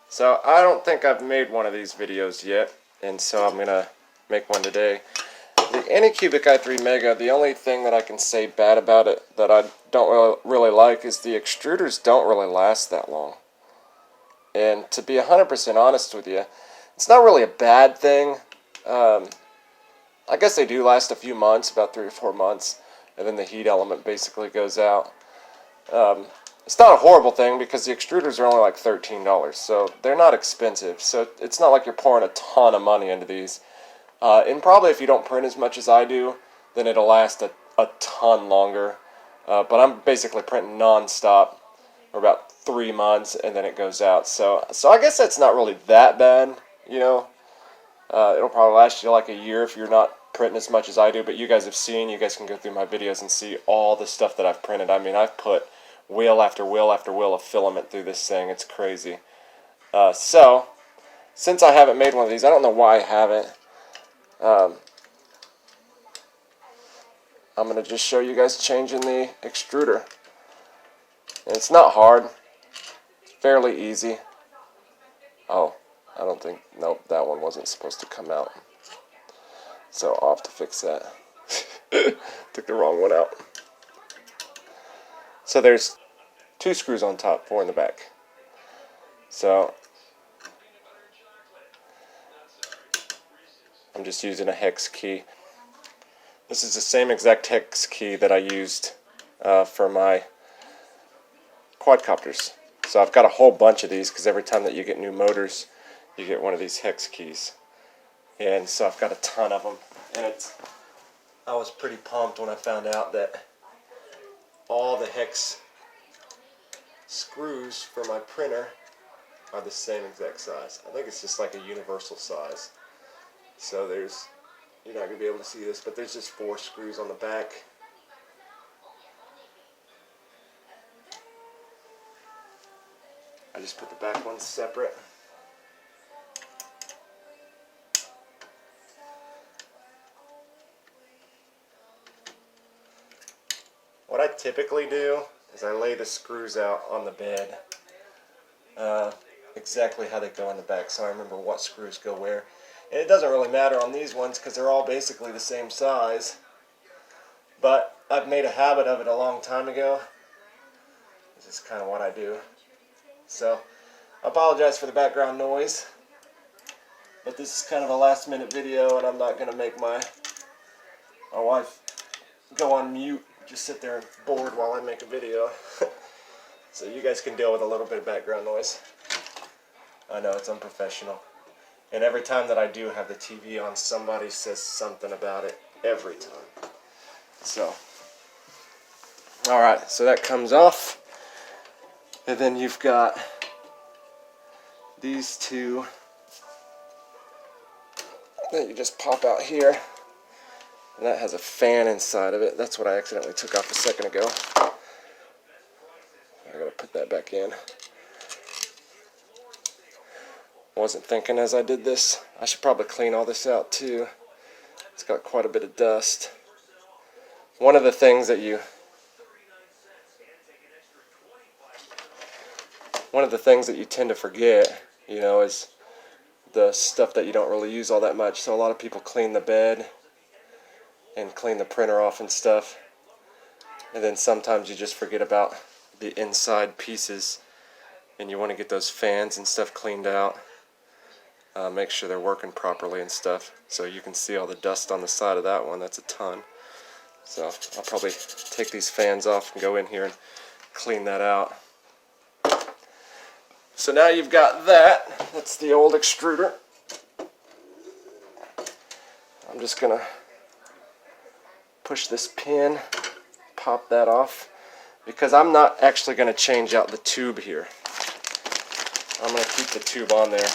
So I don't think I've made one of these videos yet, and so I'm going to make one today. The Anycubic i3 Mega, the only thing that I can say bad about it that I don't really like is the extruders don't really last that long. And to be 100% honest with you, it's not really a bad thing. I guess they do last a few months, about 3 or 4 months, and then the heat element basically goes out. It's not a horrible thing because the extruders are only like $13, so they're not expensive. So it's not like you're pouring a ton of money into these. And probably if you don't print as much as I do, then it'll last a ton longer. But I'm basically printing non-stop for about 3 months, and then it goes out. So I guess that's not really that bad, you know. It'll probably last you like a year if you're not printing as much as I do. But you guys have seen, you guys can go through my videos and see all the stuff that I've printed. I mean, I've put wheel after wheel after wheel of filament through this thing. It's crazy. So, since I haven't made one of these, I don't know why I haven't. I'm going to just show you guys changing the extruder. And it's not hard. It's fairly easy. Oh, I don't think, nope, that one wasn't supposed to come out. So I'll have to fix that. Took the wrong one out. So there's 2 screws on top, 4 in the back. So I'm just using a hex key. This is the same exact hex key that I used for my quadcopters. So I've got a whole bunch of these because every time that you get new motors, you get one of these hex keys. And so I've got a ton of them. And I was pretty pumped when I found out that all the hex screws for my printer are the same exact size. I think it's just like a universal size. So you're not going to be able to see this, but there's just 4 screws on the back. I just put the back ones separate. What I typically do is I lay the screws out on the bed exactly how they go in the back, so I remember what screws go where. And it doesn't really matter on these ones because they're all basically the same size, but I've made a habit of it a long time ago. This is kind of what I do. So I apologize for the background noise, but this is kind of a last minute video, and I'm not going to make my wife go on mute, just sit there and bored while I make a video. So you guys can deal with a little bit of background noise. I know it's unprofessional. And every time that I do have the TV on, somebody says something about it. Every time. So, alright, so that comes off. And then you've got these 2 that you just pop out here. And that has a fan inside of it. That's what I accidentally took off a second ago. I gotta put that back in. Wasn't thinking as I did this. I should probably clean all this out too. It's got quite a bit of dust. One of the things that you tend to forget, you know, is the stuff that you don't really use all that much. So a lot of people clean the bed and clean the printer off and stuff. And then sometimes you just forget about the inside pieces, and you want to get those fans and stuff cleaned out. Make sure they're working properly and stuff. So you can see all the dust on the side of that one. That's a ton. So I'll probably take these fans off and go in here and clean that out. So now you've got that. That's the old extruder. I'm just going to push this pin, pop that off, because I'm not actually going to change out the tube here. I'm going to keep the tube on there.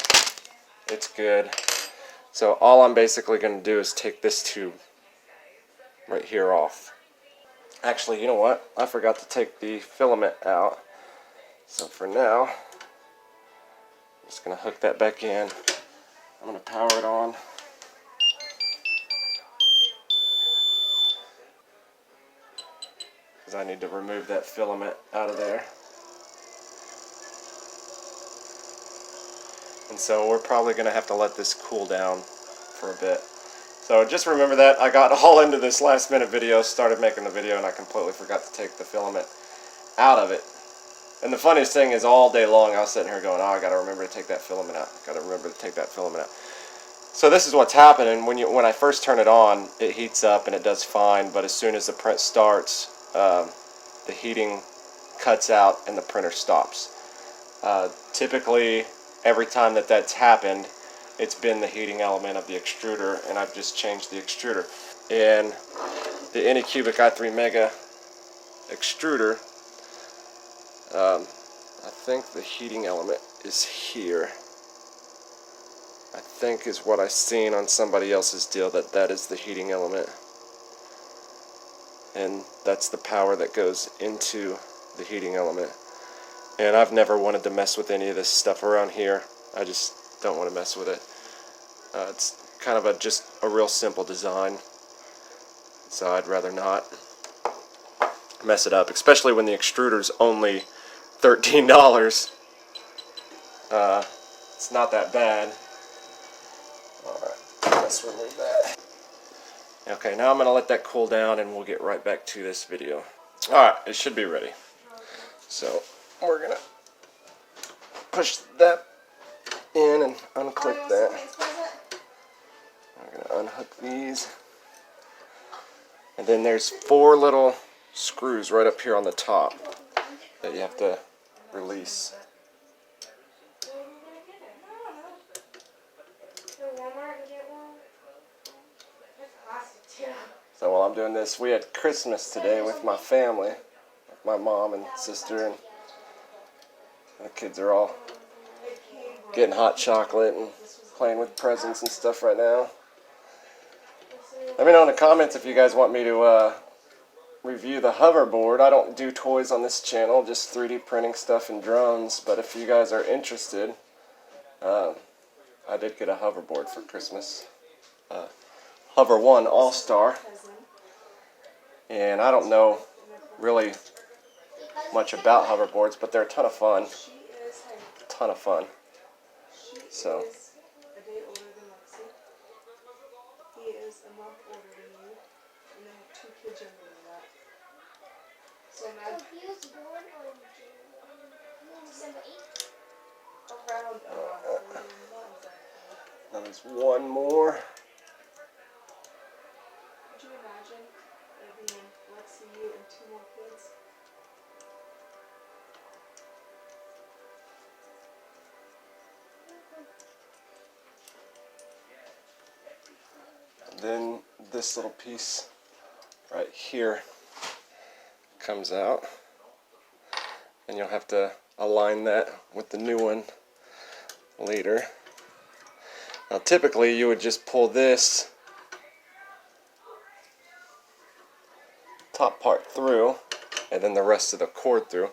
It's good. So all I'm basically going to do is take this tube right here off. Actually, you know what? I forgot to take the filament out. So for now, I'm just going to hook that back in. I'm going to power it on. Because I need to remove that filament out of there. And so we're probably going to have to let this cool down for a bit. So just remember that. I got all into this last minute video, started making the video, and I completely forgot to take the filament out of it. And the funniest thing is, all day long I was sitting here going, oh, I got to remember to take that filament out. Got to remember to take that filament out. So this is what's happening. When I first turn it on, it heats up and it does fine, but as soon as the print starts, the heating cuts out and the printer stops. Typically, every time that's happened, it's been the heating element of the extruder, and I've just changed the extruder. And the Anycubic i3 Mega extruder, I think the heating element is here. I think is what I've seen on somebody else's deal, that is the heating element. And that's the power that goes into the heating element. And I've never wanted to mess with any of this stuff around here. I just don't want to mess with it. It's kind of just a real simple design, so I'd rather not mess it up, especially when the extruder's only $13. It's not that bad. Alright, let's remove that. Okay, now I'm going to let that cool down and we'll get right back to this video. Alright, it should be ready. So we're going to push that in and unclip that. We're going to unhook these. And then there's 4 little screws right up here on the top that you have to release. So while I'm doing this, we had Christmas today with my family, with my mom and sister, and the kids are all getting hot chocolate and playing with presents and stuff right now. Let me know in the comments if you guys want me to review the hoverboard. I don't do toys on this channel, just 3D printing stuff and drones, but if you guys are interested, I did get a hoverboard for Christmas. Hover 1 All-Star. And I don't know really much about hoverboards, but they're a ton of fun. Ton of fun. So. He is a month older than you, and they have 2 kids younger than that. So imagine. He was born on December 8th? Around. Now there's one more. Could you imagine there being Lexi, you, and 2 more kids? Then this little piece right here comes out, and you'll have to align that with the new one later. Now typically you would just pull this top part through and then the rest of the cord through,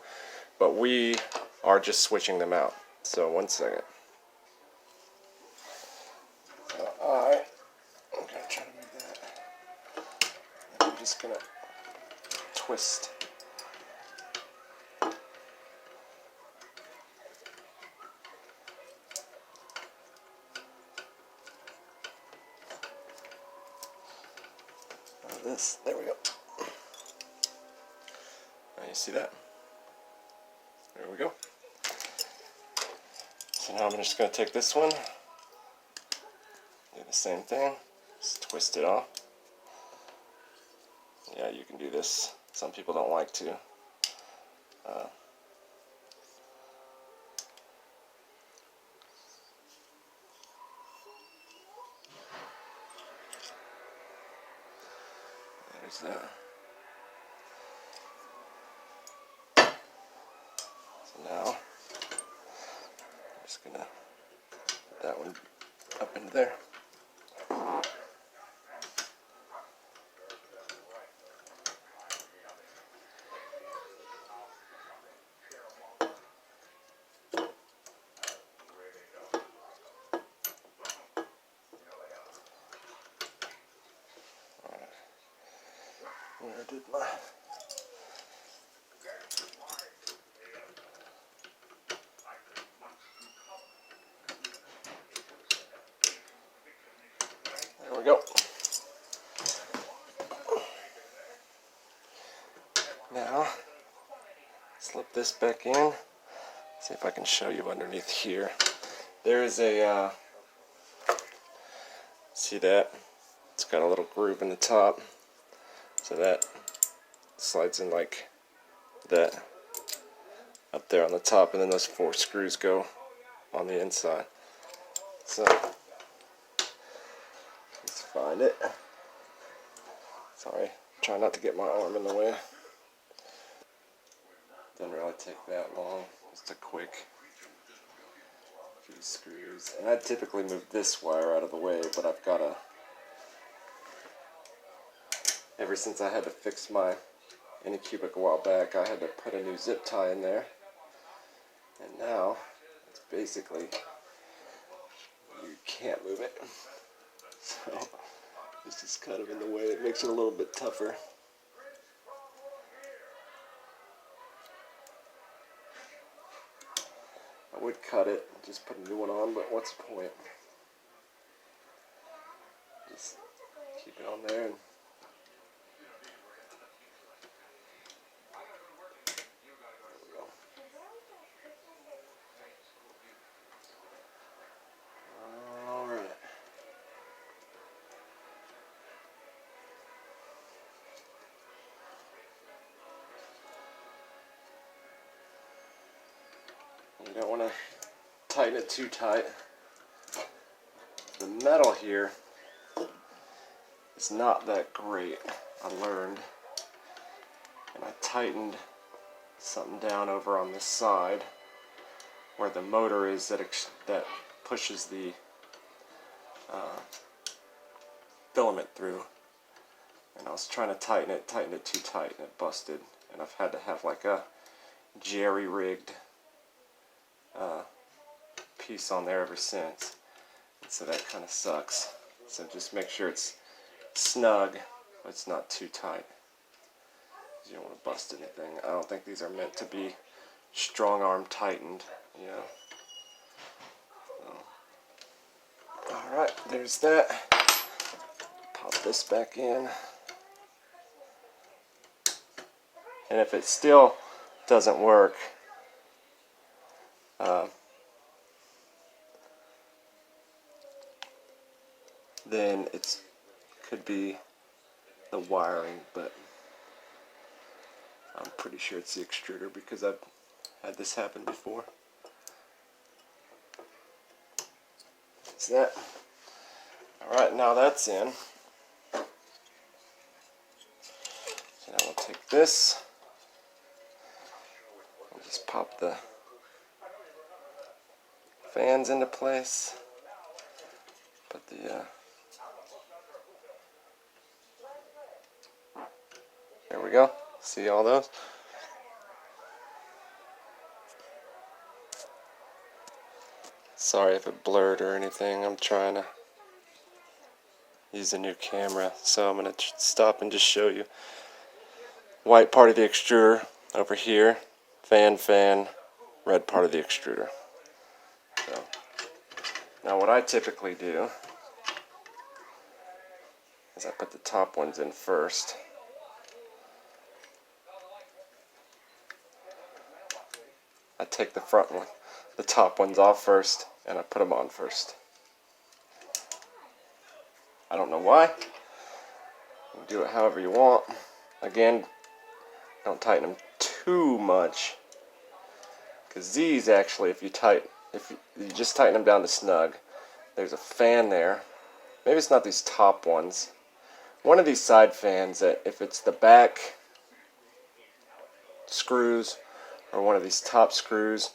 but we are just switching them out. So one second. I'm going to try to move that. And I'm just going to twist. There we go. Now you see that? There we go. So now I'm just going to take this one, do the same thing, just twist it off. Yeah, you can do this. Some people don't like to. There's that. So now, I'm just going to put that one up into there. Where did my... we go. Now, slip this back in. See if I can show you underneath here. There is a, see that? It's got a little groove in the top. So that slides in like that up there on the top, and then those 4 screws go on the inside. So, let's find it. Sorry, try not to get my arm in the way. Doesn't really take that long, just a quick few screws. And I typically move this wire out of the way, but I've got to, ever since I had to fix my Anycubic a while back, I had to put a new zip tie in there. And now, it's basically, you can't move it. So, this is kind of in the way. It makes it a little bit tougher. I would cut it, just put a new one on, but what's the point? Just keep it on there and you don't want to tighten it too tight. The metal here is not that great, I learned. And I tightened something down over on this side where the motor is that pushes the filament through. And I was trying to tightened it too tight, and it busted. And I've had to have like a jerry-rigged piece on there ever since, and so that kind of sucks. So just make sure it's snug, but it's not too tight. You don't want to bust anything. I don't think these are meant to be strong arm tightened, you know. So. Alright, there's that. Pop this back in. And if it still doesn't work, then it could be the wiring, but I'm pretty sure it's the extruder because I've had this happen before. That's that. Alright, now that's in. So now we'll take this and just pop the fans into place. Put the there we go. See all those? Sorry if it blurred or anything. I'm trying to use a new camera, so I'm going to stop and just show you. White part of the extruder over here, fan, red part of the extruder. So, now what I typically do is I put the top ones in first. I take the front one, the top ones off first, and I put them on first. I don't know why. You can do it however you want. Again, don't tighten them too much, because these actually, if you just tighten them down to snug, there's a fan there. Maybe it's not these top ones. One of these side fans, that if it's the back screws or one of these top screws,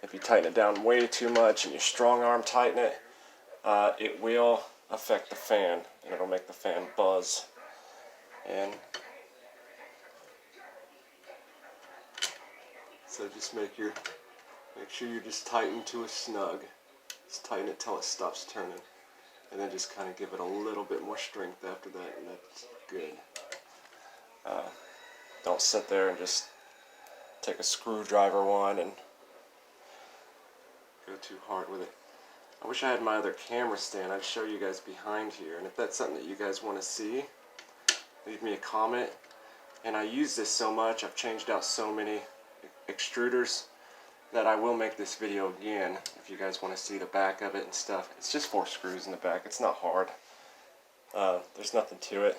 if you tighten it down way too much and you strong arm tighten it, it will affect the fan, and it'll make the fan buzz. And so just make sure you're just tightened to a snug. Just tighten it till it stops turning, and then just kind of give it a little bit more strength after that, and that's good. Don't sit there and just take a screwdriver one and go too hard with it. I wish I had my other camera stand. I'd show you guys behind here. And if that's something that you guys want to see, leave me a comment. And I use this so much, I've changed out so many extruders that I will make this video again if you guys want to see the back of it and stuff. It's just 4 screws in the back. It's not hard. There's nothing to it.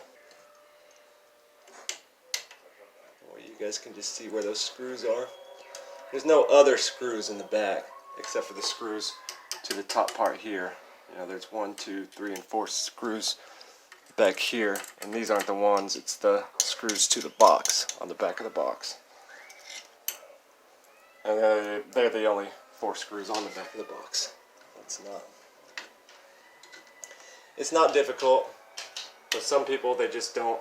Well, you guys can just see where those screws are. There's no other screws in the back except for the screws to the top part here. You know, there's 1, 2, 3, and 4 screws back here, and these aren't the ones, it's the screws to the box on the back of the box. And they're the only 4 screws on the back of the box. It's not difficult, but some people, they just don't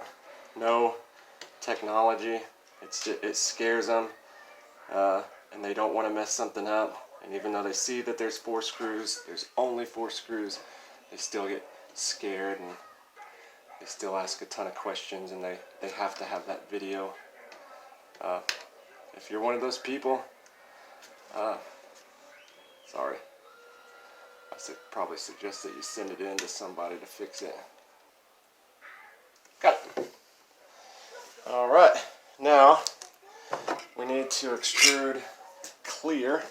know technology. It scares them, and they don't want to mess something up. And even though they see that there's 4 screws, there's only 4 screws, they still get scared and they still ask a ton of questions, and they have to have that video. If you're one of those people, sorry. I probably suggest that you send it in to somebody to fix it. Got it. Alright, now we need to extrude clear.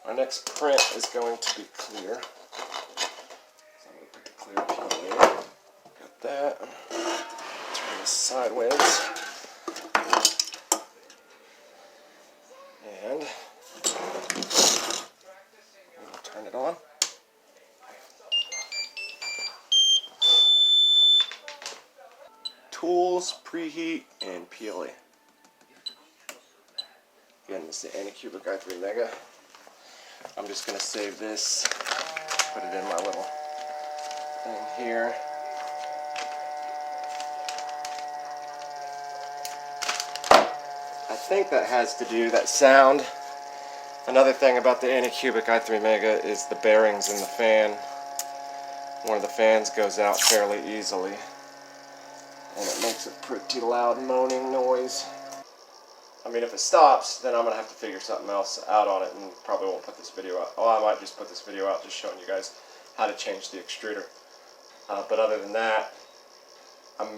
Our next print is going to be clear. So I'm going to put the clear PLA. Got that. Turn this sideways. And we'll turn it on. Tools, preheat, and PLA. Again, this is the Anycubic i3 Mega. I'm just going to save this, put it in my little thing here. I think that has to do, that sound. Another thing about the Anycubic i3 Mega is the bearings in the fan. One of the fans goes out fairly easily, and it makes a pretty loud moaning noise. I mean, if it stops, then I'm going to have to figure something else out on it, and probably won't put this video out. Oh, I might just put this video out just showing you guys how to change the extruder. But other than that, I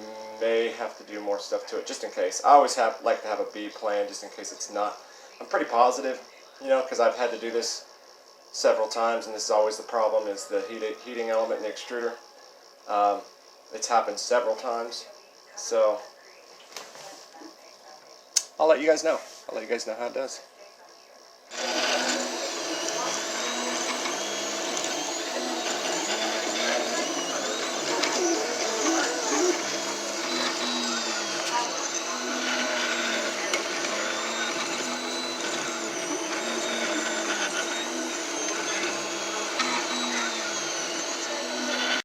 may have to do more stuff to it, just in case. I always like to have a B plan, just in case it's not. I'm pretty positive, you know, because I've had to do this several times, and this is always the problem, is the heating element in the extruder. It's happened several times, so I'll let you guys know. I'll let you guys know how it does.